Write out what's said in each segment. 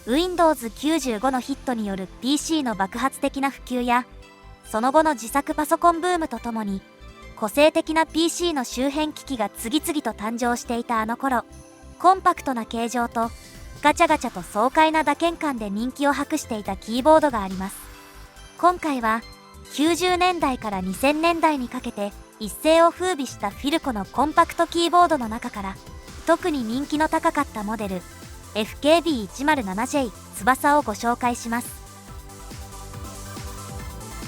Windows 95のヒットによる PC の爆発的な普及や、その後の自作パソコンブームとともに、個性的な PC の周辺機器が次々と誕生していたあの頃、コンパクトな形状とガチャガチャと爽快な打鍵感で人気を博していたキーボードがあります。今回は90年代から2000年代にかけて一世を風靡したフィルコのコンパクトキーボードの中から特に人気の高かったモデル FKB107J 翼をご紹介します。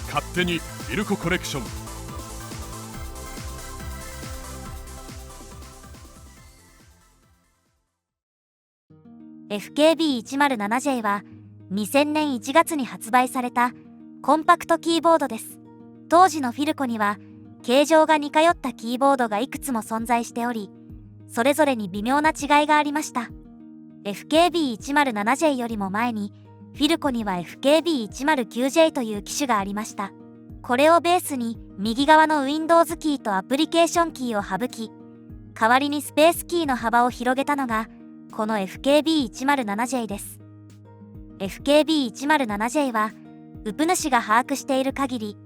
勝手にフィルココレクション。FKB107J は2000年1月に発売されたコンパクトキーボードです。当時のフィルコには形状が似通ったキーボードがいくつも存在しており、それぞれに微妙な違いがありました。FKB107J よりも前にフィルコには FKB109J という機種がありました。これをベースに右側の Windows キーとアプリケーションキーを省き、代わりにスペースキーの幅を広げたのがこの FKB107J です。FKB107J はウプ主が把握している限り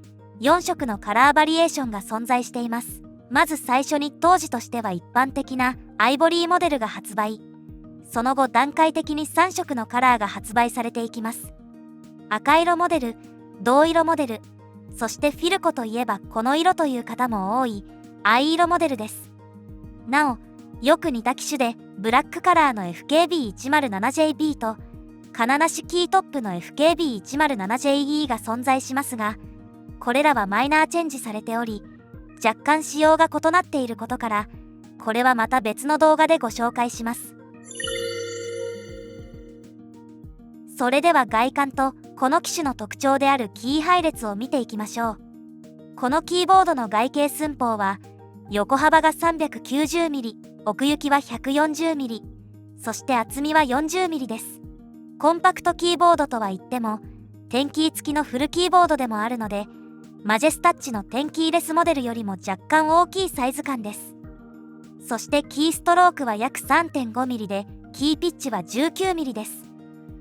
4色のカラーバリエーションが存在しています。まず最初に当時としては一般的なアイボリーモデルが発売。その後段階的に3色のカラーが発売されていきます。赤色モデル、銅色モデル、そしてフィルコといえばこの色という方も多い藍色モデルです。なお、よく似た機種でブラックカラーの FKB107JB と金なしキートップの FKB107JE が存在しますが、これらはマイナーチェンジされており、若干仕様が異なっていることから、これはまた別の動画でご紹介します。それでは外観とこの機種の特徴であるキー配列を見ていきましょう。このキーボードの外径寸法は横幅が 390mm、奥行きは 140mm、そして厚みは 40mm です。コンパクトキーボードとは言っても点キー付きのフルキーボードでもあるので、マジェスタッチの点キーレスモデルよりも若干大きいサイズ感です。そしてキーストロークは約 3.5mm で、キーピッチは 19mm です。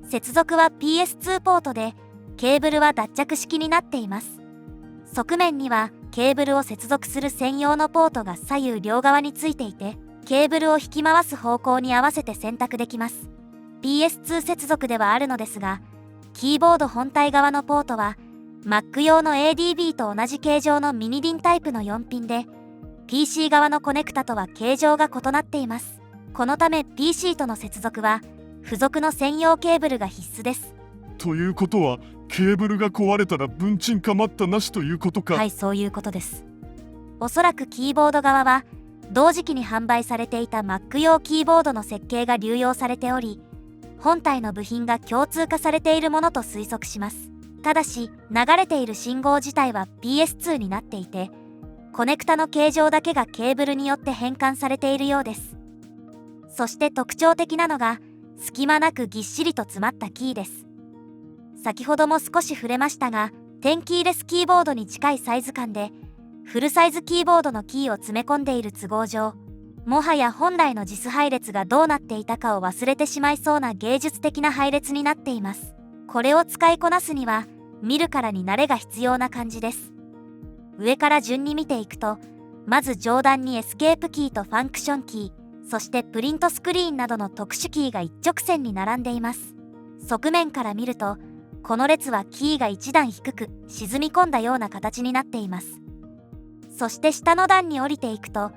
接続は PS2 ポートで、ケーブルは脱着式になっています。側面にはケーブルを接続する専用のポートが左右両側についていて、ケーブルを引き回す方向に合わせて選択できます。PS2 接続ではあるのですが、キーボード本体側のポートは Mac 用の ADB と同じ形状のミニディンタイプの4ピンで、 PC 側のコネクタとは形状が異なっています。このため PC との接続は付属の専用ケーブルが必須です。ということはケーブルが壊れたら分鎮か待ったなしということか。はい、そういうことです。おそらくキーボード側は同時期に販売されていた Mac 用キーボードの設計が流用されており、本体の部品が共通化されているものと推測します。ただし流れている信号自体は PS2 になっていて、コネクタの形状だけがケーブルによって変換されているようです。そして特徴的なのが隙間なくぎっしりと詰まったキーです。先ほども少し触れましたが、点キーレスキーボードに近いサイズ感でフルサイズキーボードのキーを詰め込んでいる都合上、もはや本来のJIS配列がどうなっていたかを忘れてしまいそうな芸術的な配列になっています。これを使いこなすには見るからに慣れが必要な感じです。上から順に見ていくと、まず上段にエスケープキーとファンクションキー、そしてプリントスクリーンなどの特殊キーが一直線に並んでいます。側面から見るとこの列はキーが一段低く沈み込んだような形になっています。そして下の段に降りていくと、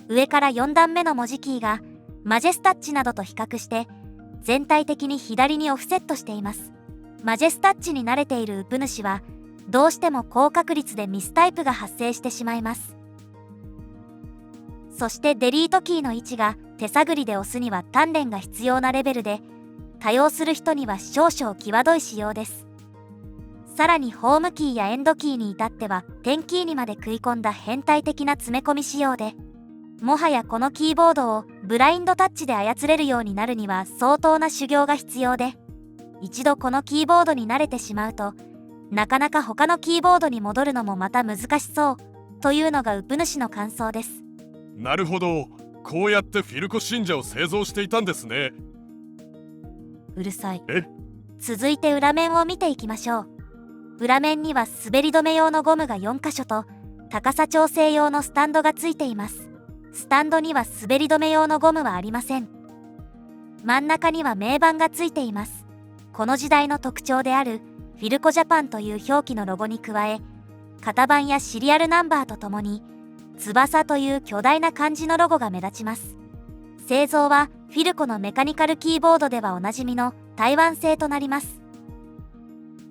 上から4段目の文字キーがマジェスタッチなどと比較して全体的に左にオフセットしています。マジェスタッチに慣れているウプ主はどうしても高確率でミスタイプが発生してしまいます。そしてデリートキーの位置が手探りで押すには鍛錬が必要なレベルで、多用する人には少々際どい仕様です。さらにホームキーやエンドキーに至っては点キーにまで食い込んだ変態的な詰め込み仕様で、もはやこのキーボードをブラインドタッチで操れるようになるには相当な修行が必要で、一度このキーボードに慣れてしまうとなかなか他のキーボードに戻るのもまた難しそうというのがウプ主の感想です。なるほど、こうやってフィルコ信者を製造していたんですね。うるさい。え？続いて裏面を見ていきましょう。裏面には滑り止め用のゴムが4箇所と高さ調整用のスタンドがついています。スタンドには滑り止め用のゴムはありません。真ん中には銘板がついています。この時代の特徴であるフィルコジャパンという表記のロゴに加え、型番やシリアルナンバーとともに翼という巨大な漢字のロゴが目立ちます。製造はフィルコのメカニカルキーボードではおなじみの台湾製となります。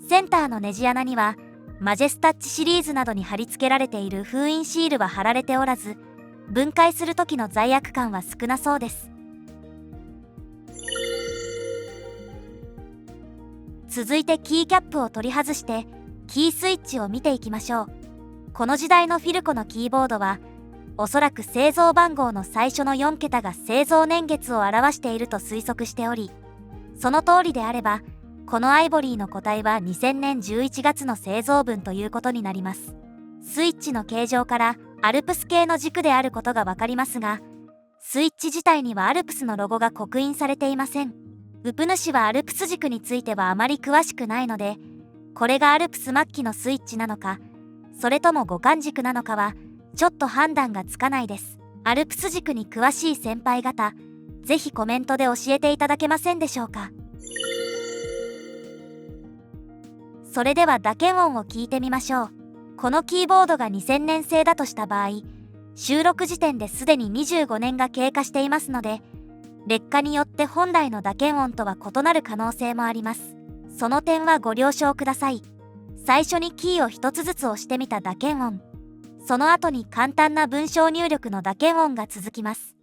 センターのネジ穴にはマジェスタッチシリーズなどに貼り付けられている封印シールは貼られておらず、分解する時の罪悪感は少なそうです。続いてキーキャップを取り外してキースイッチを見ていきましょう。この時代のフィルコのキーボードはおそらく製造番号の最初の4桁が製造年月を表していると推測しており、その通りであればこのアイボリーの個体は2000年11月の製造分ということになります。スイッチの形状からアルプス系の軸であることがわかりますが、スイッチ自体にはアルプスのロゴが刻印されていません。ウプ主はアルプス軸についてはあまり詳しくないので、これがアルプス末期のスイッチなのか、それとも互換軸なのかはちょっと判断がつかないです。アルプス軸に詳しい先輩方、ぜひコメントで教えていただけませんでしょうか。それでは打鍵音を聞いてみましょう。このキーボードが2000年製だとした場合、収録時点ですでに25年が経過していますので、劣化によって本来の打鍵音とは異なる可能性もあります。その点はご了承ください。最初にキーを一つずつ押してみた打鍵音。その後に簡単な文章入力の打鍵音が続きます。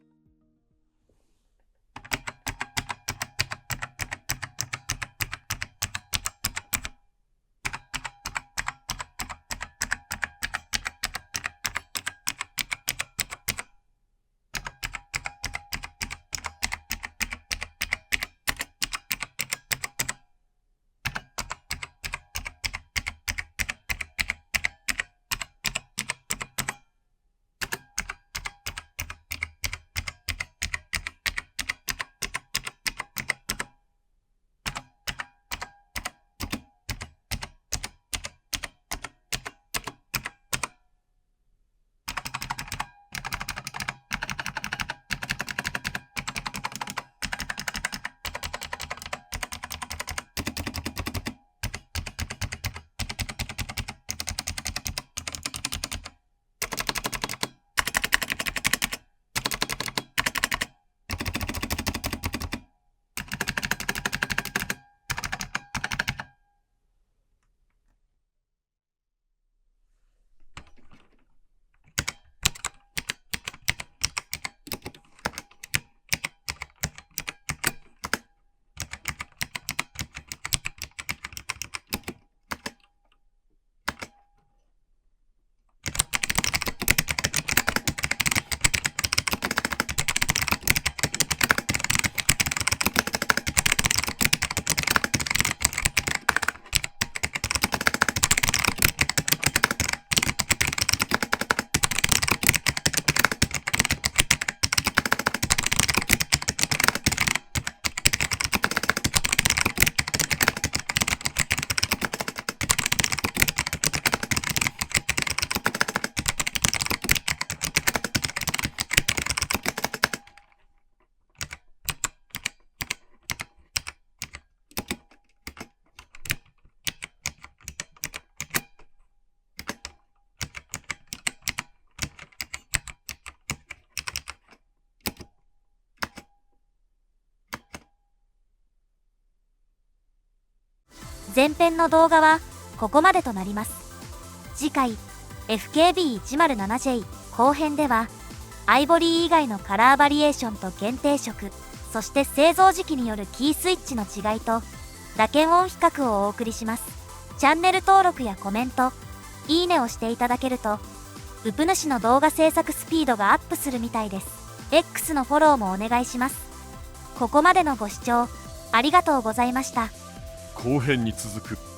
前編の動画はここまでとなります。次回 FKB107J 後編ではアイボリー以外のカラーバリエーションと限定色、そして製造時期によるキースイッチの違いと打鍵音比較をお送りします。チャンネル登録やコメント、いいねをしていただけるとウプ主の動画制作スピードがアップするみたいです。X のフォローもお願いします。ここまでのご視聴ありがとうございました。後編に続く。